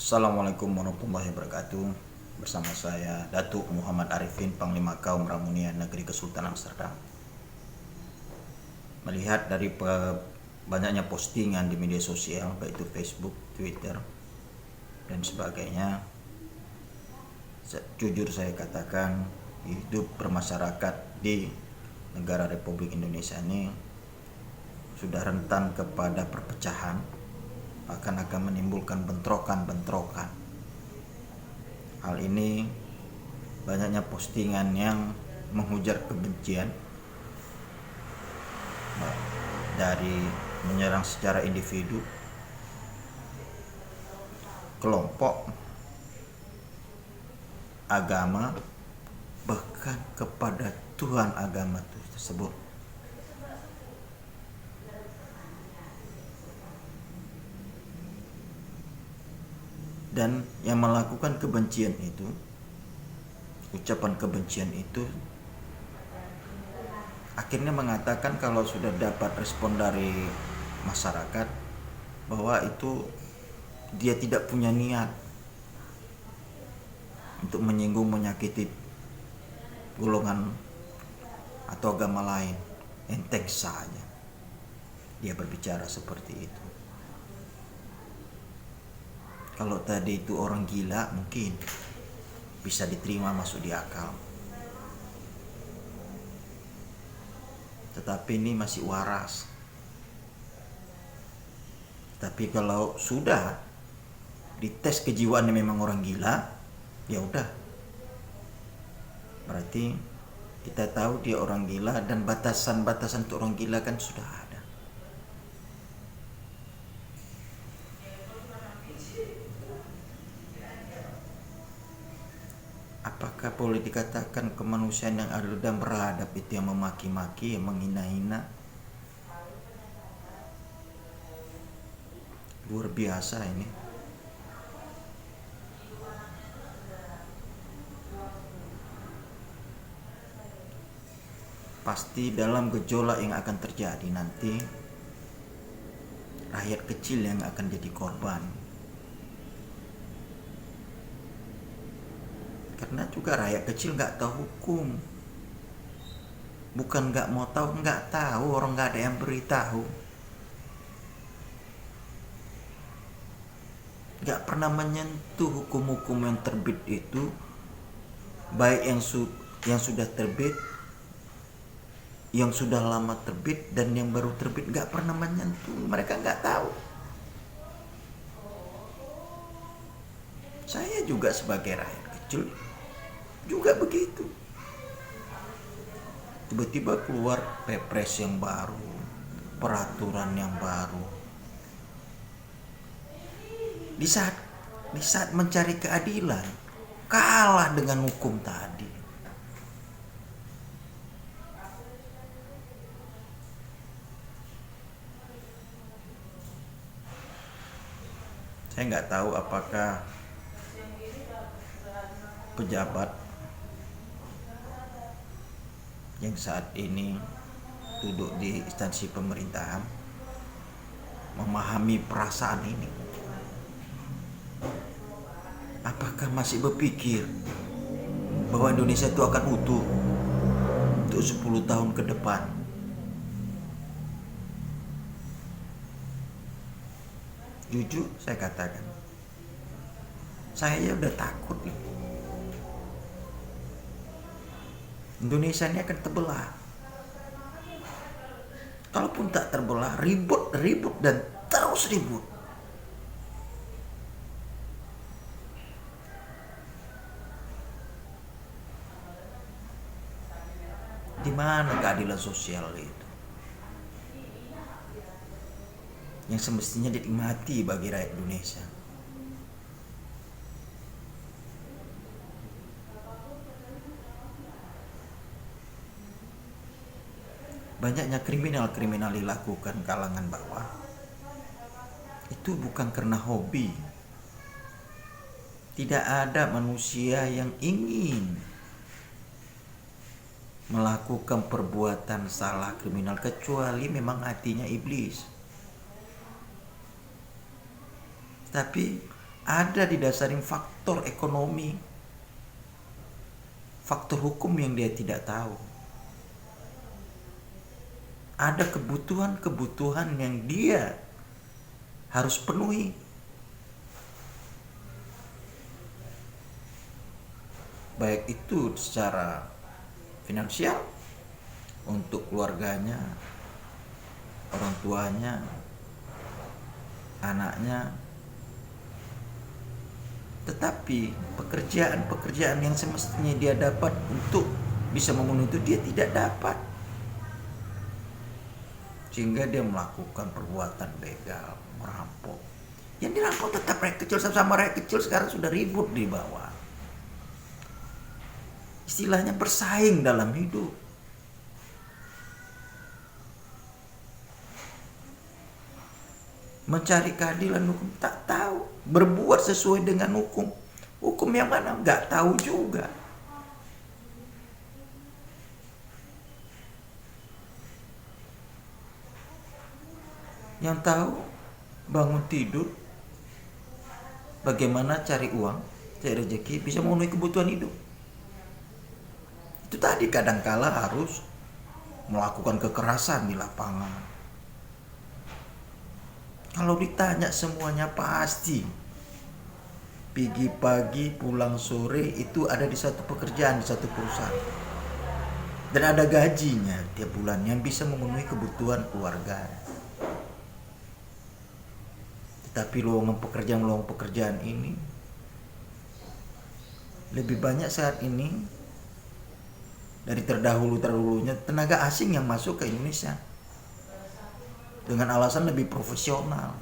Assalamualaikum warahmatullahi wabarakatuh. Bersama saya Datuk Muhammad Arifin, Panglima Kaum Ramunia Negeri Kesultanan Amsterdam. Melihat dari banyaknya postingan di media sosial, baik itu Facebook, Twitter, dan sebagainya, jujur saya katakan hidup bermasyarakat di negara Republik Indonesia ini sudah rentan kepada perpecahan, akan menimbulkan bentrokan-bentrokan. Hal ini banyaknya postingan yang menghujat kebencian, dari menyerang secara individu, kelompok, agama, bahkan kepada Tuhan agama tersebut. Dan yang melakukan kebencian itu, ucapan kebencian itu, akhirnya mengatakan kalau sudah dapat respon dari masyarakat bahwa itu dia tidak punya niat untuk menyinggung, menyakiti golongan atau agama lain, enteng saja dia berbicara seperti itu. Kalau tadi itu orang gila mungkin bisa diterima, masuk di akal. Tetapi ini masih waras. Tapi kalau sudah dites kejiwaannya memang orang gila, ya udah. Berarti kita tahu dia orang gila, dan batasan-batasan untuk orang gila kan sudah ada. Apakah boleh dikatakan kemanusiaan yang adil dan beradab itu yang memaki-maki, yang menghina-hina? Luar biasa ini. Pasti dalam gejolak yang akan terjadi nanti, rakyat kecil yang akan jadi korban. Karena juga rakyat kecil nggak tahu hukum. Bukan nggak mau tahu, nggak tahu, orang nggak ada yang beritahu. Nggak pernah menyentuh hukum-hukum yang terbit itu, baik yang sudah terbit, yang sudah lama terbit, dan yang baru terbit, nggak pernah menyentuh. Mereka nggak tahu. Saya juga sebagai rakyat kecil juga begitu. Tiba-tiba keluar Perpres yang baru, peraturan yang baru. Di saat mencari keadilan, kalah dengan hukum tadi. Saya nggak tahu apakah pejabat yang saat ini duduk di instansi pemerintahan memahami perasaan ini. Apakah masih berpikir bahwa Indonesia itu akan utuh untuk 10 tahun ke depan? Jujur saya katakan, saya udah takut nih. Indonesia ini akan terbelah. Kalaupun tak terbelah, ribut dan terus ribut. Di mana keadilan sosial itu? Yang semestinya dinikmati bagi rakyat Indonesia. Banyaknya kriminal dilakukan kalangan bawah itu bukan karena hobi. Tidak ada manusia yang ingin melakukan perbuatan salah kriminal kecuali memang hatinya iblis. Tapi ada didasarin faktor ekonomi, faktor hukum yang dia tidak tahu. Ada kebutuhan-kebutuhan yang dia harus penuhi. Baik itu secara finansial untuk keluarganya, orang tuanya, anaknya. Tetapi pekerjaan-pekerjaan yang semestinya dia dapat untuk bisa memenuhi itu dia tidak dapat. Sehingga dia melakukan perbuatan begal, merampok. Yang dirampok tetap rakyat kecil, sama rakyat kecil sekarang sudah ribut di bawah. Istilahnya bersaing dalam hidup. Mencari keadilan hukum tak tahu, berbuat sesuai dengan hukum. Hukum yang mana nggak tahu juga. Yang tahu bangun tidur, bagaimana cari uang, cari rezeki, bisa memenuhi kebutuhan hidup. Itu tadi kadangkala harus melakukan kekerasan di lapangan. Kalau ditanya semuanya pasti. Pergi pagi pulang sore itu ada di satu pekerjaan, di satu perusahaan. Dan ada gajinya tiap bulan yang bisa memenuhi kebutuhan keluarga. Tetapi lowongan pekerjaan ini lebih banyak saat ini dari terdahulunya tenaga asing yang masuk ke Indonesia dengan alasan lebih profesional.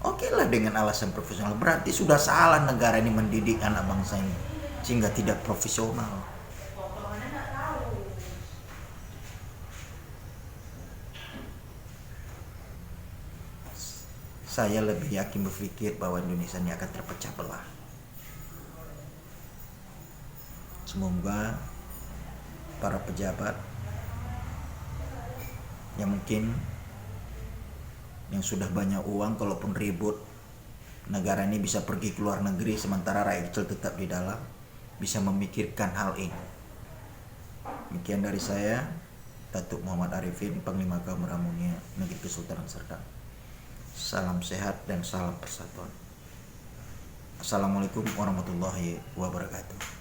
Oke lah, dengan alasan profesional, berarti sudah salah negara ini mendidik anak bangsa ini sehingga tidak profesional. Saya lebih yakin berpikir bahwa Indonesia ini akan terpecah belah. Semoga para pejabat yang mungkin yang sudah banyak uang, kalaupun ribut negara ini bisa pergi ke luar negeri sementara rakyat kecil tetap di dalam, bisa memikirkan hal ini. Demikian dari saya, Datuk Muhammad Arifin, Panglima Kaum Ramunia Negeri Kesultanan Serdang. Salam sehat dan salam persatuan. Assalamualaikum warahmatullahi wabarakatuh.